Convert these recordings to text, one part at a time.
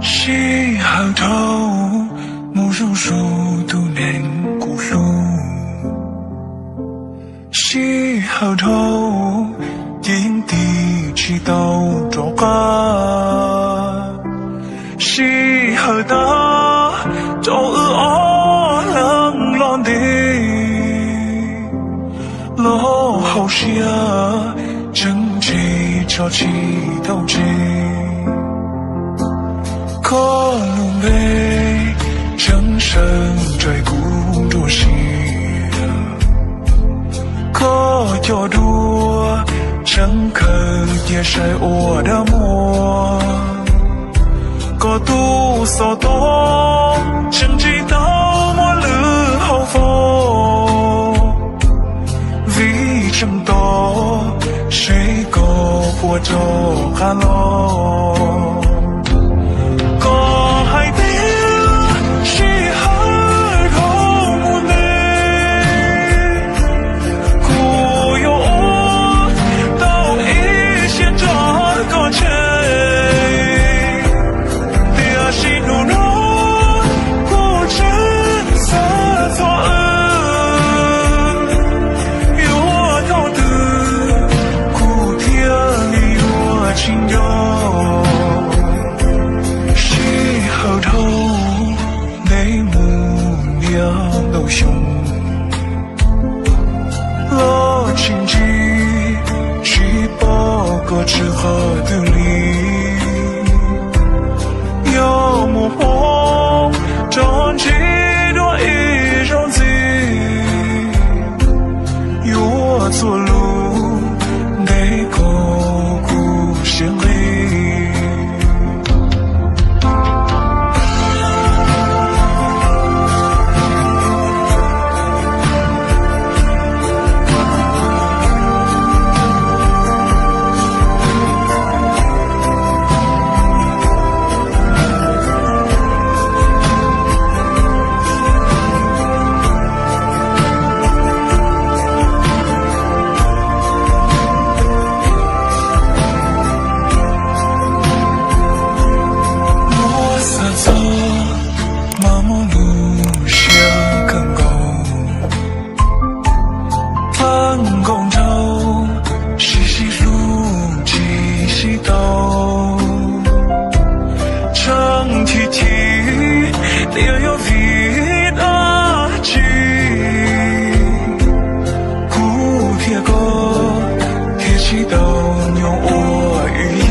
西河头，木树树都能古树。西河头，天地起到着个。西河头，早ở lăng lon đi，落后些正气潮起头起。可能被正身追古多些，可叫多正可也是我的梦，可多少多正知道我了后风，为正多谁个活着看咯。都凶，落情机去报个之后的里，有目光专辑多一种字，有我做路得个故事里。麻木路下更高，翻工头，细细路几细刀，长梯梯，也有味大气，古铁锅，铁起刀牛我语意。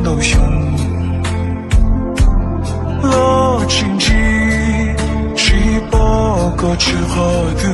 都凶，落情机去报个之后的